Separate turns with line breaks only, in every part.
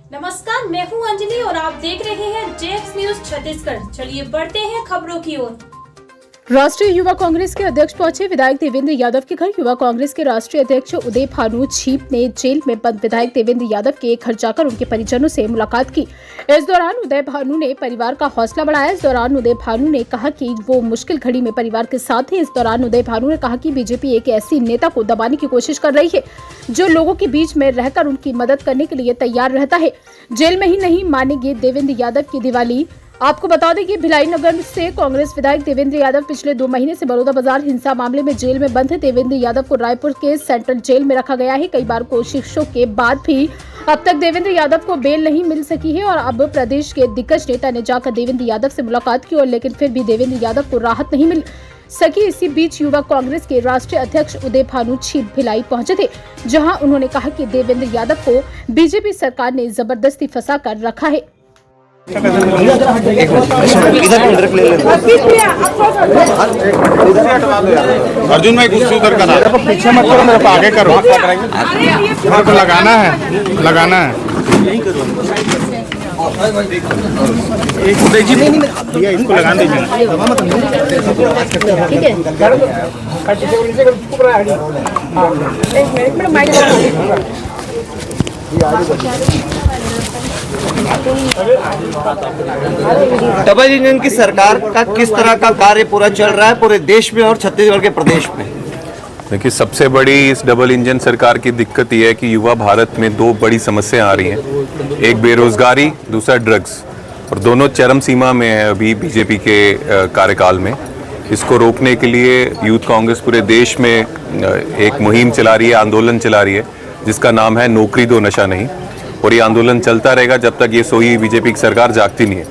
नमस्कार, मैं हूं अंजलि और आप देख रहे हैं जेएक्स न्यूज छत्तीसगढ़। चलिए बढ़ते हैं खबरों की ओर।
राष्ट्रीय युवा कांग्रेस के अध्यक्ष पहुंचे विधायक देवेंद्र यादव के घर। युवा कांग्रेस के राष्ट्रीय अध्यक्ष उदय भानु छीप ने जेल में बंद विधायक देवेंद्र यादव के घर जाकर उनके परिजनों से मुलाकात की। इस दौरान उदय भानु ने परिवार का हौसला बढ़ाया। इस दौरान उदय भानु ने कहा कि वो मुश्किल घड़ी में परिवार के साथ हैं। इस दौरान उदय भानु ने कहा कि बीजेपी एक ऐसी नेता को दबाने की कोशिश कर रही है जो लोगों के बीच में रहकर उनकी मदद करने के लिए तैयार रहता है। जेल में ही नहीं मानेंगे देवेंद्र यादव की दिवाली। आपको बता दें कि भिलाई नगर से कांग्रेस विधायक देवेंद्र यादव पिछले 2 महीने से बड़ौदा बाजार हिंसा मामले में जेल में बंद है। देवेंद्र यादव को रायपुर के सेंट्रल जेल में रखा गया है। कई बार कोशिशों के बाद भी अब तक देवेंद्र यादव को बेल नहीं मिल सकी है और अब प्रदेश के दिग्गज नेता ने जाकर देवेंद्र यादव से मुलाकात की और लेकिन फिर भी देवेंद्र यादव को राहत नहीं मिल सकी। इसी बीच युवा कांग्रेस के राष्ट्रीय अध्यक्ष उदय भानु छीप भिलाई पहुंचे थे, जहां उन्होंने कहा कि देवेंद्र यादव को बीजेपी सरकार ने जबरदस्ती फंसा कर रखा है।
अर्जुन भाई कुछ उधर करना है, पीछे मत करो, मेरे को आगे करो। मेरे को लगाना है एक उदय जी भैया इसको लगा दीजिए।
ठीक
डबल इंजन की सरकार का किस तरह का कार्य पूरा चल रहा है पूरे देश में और छत्तीसगढ़ के प्रदेश में?
देखिए, सबसे बड़ी इस डबल इंजन सरकार की दिक्कत यह है कि युवा भारत में 2 बड़ी समस्याएं आ रही हैं। एक बेरोजगारी, दूसरा ड्रग्स, और दोनों चरम सीमा में है अभी बीजेपी के कार्यकाल में। इसको रोकने के लिए यूथ कांग्रेस पूरे देश में एक मुहिम चला रही है, आंदोलन चला रही है, जिसका नाम है नौकरी दो नशा नहीं। और ये आंदोलन चलता रहेगा जब तक ये सोई बीजेपी की सरकार जागती नहीं है।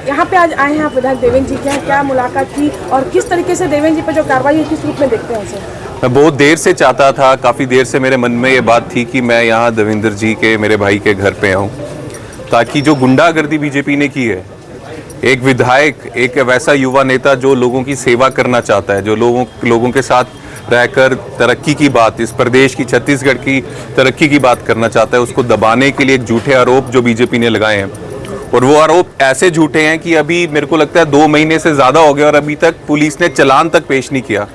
यहाँ पे आज आए हैं आप विधायक देवेंद्र जी के, क्या मुलाकात की और किस तरीके से देवेंद्र जी पर जो कार्रवाई है किस रूप में देखते हैं उसे?
मैं बहुत देर से चाहता था, काफ़ी देर से मेरे मन में ये बात थी कि मैं यहाँ देवेंद्र जी के, मेरे भाई के घर पे आऊँ, ताकि जो गुंडागर्दी बीजेपी ने की है, एक विधायक, एक वैसा युवा नेता जो लोगों की सेवा करना चाहता है, जो लोगों के साथ रहकर तरक्की की बात, इस प्रदेश की, छत्तीसगढ़ की तरक्की की बात करना चाहता है, उसको दबाने के लिए एक झूठे आरोप जो बीजेपी ने लगाए हैं। और वो आरोप ऐसे झूठे हैं कि अभी मेरे को लगता है 2 महीने से ज़्यादा हो गया और अभी तक पुलिस ने चालान तक पेश नहीं किया।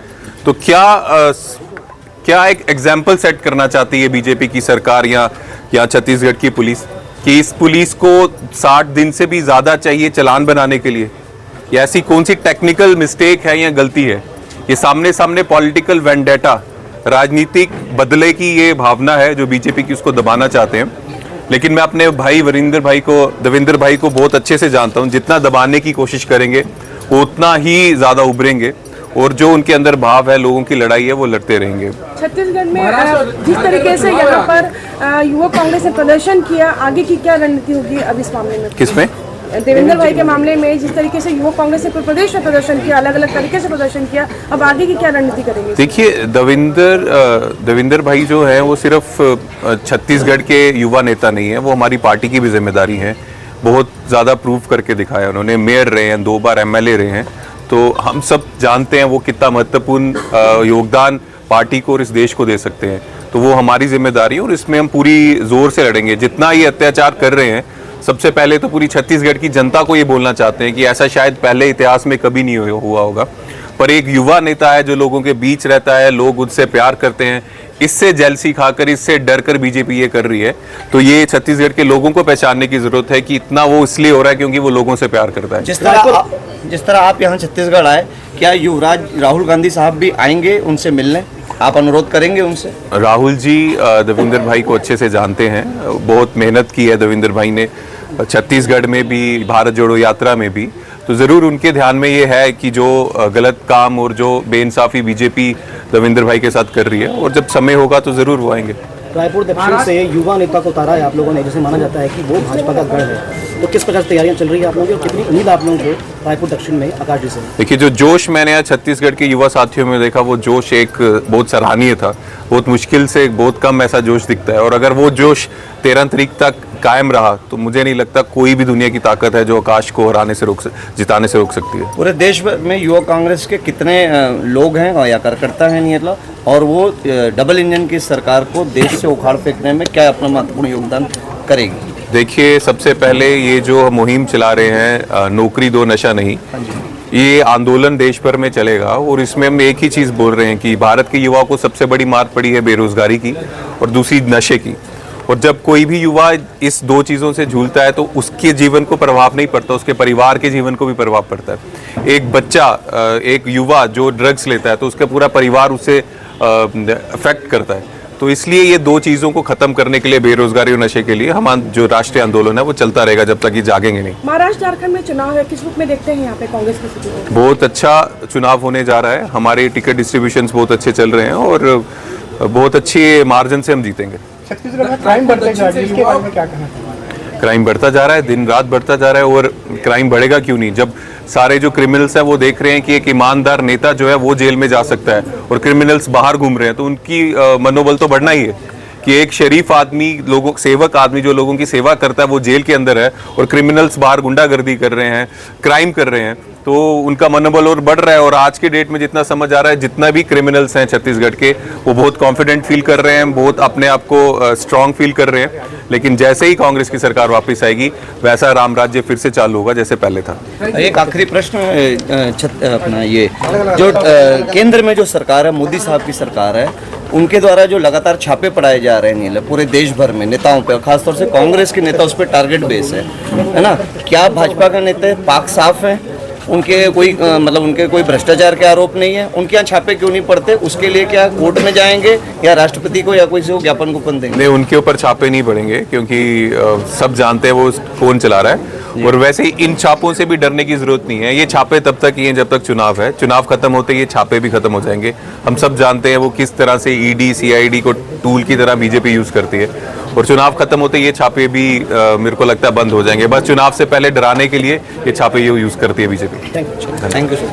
तो क्या एक एग्जाम्पल सेट करना चाहती है बीजेपी की सरकार या छत्तीसगढ़ की पुलिस, कि इस पुलिस को 60 दिन से भी ज़्यादा चाहिए चालान बनाने के लिए? या ऐसी कौन सी टेक्निकल मिस्टेक है या गलती है? ये सामने पॉलिटिकल वेंडेटा, राजनीतिक बदले की ये भावना है जो बीजेपी की, उसको दबाना चाहते हैं। लेकिन मैं अपने भाई देवेंद्र भाई को बहुत अच्छे से जानता हूँ। जितना दबाने की कोशिश करेंगे वो उतना ही ज़्यादा उभरेंगे और जो उनके अंदर भाव है, लोगों की लड़ाई है, वो लड़ते रहेंगे।
छत्तीसगढ़ में जिस तरीके से यहाँ पर युवा कांग्रेस ने प्रदर्शन किया, आगे की क्या रणनीति होगी अब इस मामले में? किसमें? देवेंद्र भाई के मामले में जिस तरीके से युवा कांग्रेस ने पूरे प्रदेश में प्रदर्शन किया, अलग अलग तरीके से प्रदर्शन किया, अब आगे की क्या रणनीति करेंगे? देखिए,
देवेंद्र भाई जो है वो सिर्फ छत्तीसगढ़ के युवा नेता नहीं है, वो हमारी पार्टी की भी जिम्मेदारी है। बहुत ज़्यादा प्रूव करके दिखाया उन्होंने, मेयर रहे हैं, 2 बार MLA रहे हैं। तो हम सब जानते हैं वो कितना महत्वपूर्ण योगदान पार्टी को और इस देश को दे सकते हैं। तो वो हमारी जिम्मेदारी है और इसमें हम पूरी जोर से लड़ेंगे। जितना ये अत्याचार कर रहे हैं, सबसे पहले तो पूरी छत्तीसगढ़ की जनता को ये बोलना चाहते हैं कि ऐसा शायद पहले इतिहास में कभी नहीं हुआ होगा। पर एक युवा नेता है जो लोगों के बीच रहता है, लोग उससे प्यार करते हैं, इससे जेलसी खाकर, इससे डर कर बीजेपी ये कर रही है। तो ये छत्तीसगढ़ के लोगों को पहचानने की जरूरत है कि इतना वो इसलिए हो रहा है क्योंकि वो लोगों से प्यार करता है।
जिस तरह आप यहाँ छत्तीसगढ़ आए, क्या युवराज राहुल गांधी साहब भी आएंगे उनसे मिलने? आप अनुरोध करेंगे उनसे?
राहुल जी देवेंद्र भाई को अच्छे से जानते हैं, बहुत मेहनत की है देवेंद्र भाई ने छत्तीसगढ़ में भी, भारत जोड़ो यात्रा में भी। तो ज़रूर उनके ध्यान में ये है कि जो गलत काम और जो बेइंसाफ़ी बीजेपी देवेंद्र भाई के साथ कर रही है, और जब समय होगा तो ज़रूर वो आएंगे।
रायपुर दक्षिण से युवा नेता को उतारा है आप लोगों ने, जिसे माना जाता है कि वो भाजपा का गढ़ है, तो किस प्रकार से तैयारियां चल रही है आप लोगों की और कितनी उम्मीद आप लोगों को रायपुर दक्षिण में आकाश जी से?
देखिए, जो जोश मैंने आज छत्तीसगढ़ के युवा साथियों में देखा, वो जोश एक बहुत सराहनीय था। बहुत मुश्किल से, बहुत कम ऐसा जोश दिखता है, और अगर वो जोश 13 तारीख तक कायम रहा तो मुझे नहीं लगता कोई भी दुनिया की ताकत है जो आकाश को जिताने से रोक सकती है।
पूरे देश में युवा कांग्रेस के कितने लोग हैं या कार्यकर्ता हैं नियतला, और वो डबल इंजन की सरकार को देश से उखाड़ फेंकने में क्या अपना महत्वपूर्ण योगदान करेगी?
देखिए, सबसे पहले ये जो मुहिम चला रहे हैं नौकरी दो नशा नहीं, ये आंदोलन देश भर में चलेगा और इसमें हम एक ही चीज़ बोल रहे हैं कि भारत के युवाओं को सबसे बड़ी मार पड़ी है बेरोजगारी की और दूसरी नशे की। और जब कोई भी युवा इस दो चीज़ों से झूलता है तो उसके जीवन को प्रभाव नहीं पड़ता, उसके परिवार के जीवन को भी प्रभाव पड़ता है। एक बच्चा, एक युवा जो ड्रग्स लेता है तो उसका पूरा परिवार उससे अफेक्ट करता है। तो इसलिए ये दो चीज़ों को खत्म करने के लिए, बेरोजगारी और नशे के लिए, हम जो राष्ट्रीय आंदोलन है वो चलता रहेगा जब तक ये जागेंगे नहीं।
महाराष्ट्र झारखंड में चुनाव है, किस रूप में देखते हैं यहाँ पे कांग्रेस की स्थिति?
बहुत अच्छा चुनाव होने जा रहा है, हमारे टिकट डिस्ट्रीब्यूशन बहुत अच्छे चल रहे हैं और बहुत अच्छे मार्जिन से हम जीतेंगे।
छत्तीसगढ़ में क्राइम बढ़ते जा रही है, इसके बारे में क्या कहना है?
क्राइम बढ़ता जा रहा है, दिन रात बढ़ता जा रहा है और क्राइम बढ़ेगा क्यों नहीं, जब सारे जो क्रिमिनल्स हैं वो देख रहे हैं कि एक ईमानदार नेता जो है वो जेल में जा सकता है और क्रिमिनल्स बाहर घूम रहे हैं, तो उनकी मनोबल तो बढ़ना ही है कि एक शरीफ आदमी, लोगों सेवक आदमी जो लोगों की सेवा करता है वो जेल के अंदर है और क्रिमिनल्स बाहर गुंडागर्दी कर रहे हैं, क्राइम कर रहे हैं, तो उनका मनोबल और बढ़ रहा है। और आज के डेट में जितना समझ आ रहा है, जितना भी क्रिमिनल्स हैं छत्तीसगढ़ के, वो बहुत कॉन्फिडेंट फील कर रहे हैं, बहुत अपने आप को स्ट्रांग फील कर रहे हैं। लेकिन जैसे ही कांग्रेस की सरकार वापस आएगी वैसा राम राज्य फिर से चालू होगा जैसे पहले था।
एक आखिरी प्रश्न, अपना ये जो केंद्र में जो सरकार है, मोदी साहब की सरकार है, उनके द्वारा जो लगातार छापे पड़ाए जा रहे हैं पूरे देश भर में नेताओं पे, और खासतौर से कांग्रेस के नेता उस पर टारगेट बेस है ना, क्या भाजपा का नेता पाक साफ है, उनके कोई मतलब उनके कोई भ्रष्टाचार के आरोप नहीं है, उनके यहाँ छापे क्यों नहीं पड़ते? उसके लिए क्या कोर्ट में जाएंगे या राष्ट्रपति को या कोई से ज्ञापन कूपन देंगे?
नहीं, उनके ऊपर छापे नहीं पड़ेंगे क्योंकि सब जानते हैं वो कौन चला रहा है। और वैसे ही इन छापों से भी डरने की जरूरत नहीं है, ये छापे तब तक ही हैं जब तक चुनाव है, चुनाव खत्म होते ही ये छापे भी खत्म हो जाएंगे। हम सब जानते हैं वो किस तरह से ईडी सीआईडी को टूल की तरह बीजेपी यूज करती है और चुनाव खत्म होते ये छापे भी मेरे को लगता है बंद हो जाएंगे। बस चुनाव से पहले डराने के लिए ये छापे यूज करती है बीजेपी।
Thank you.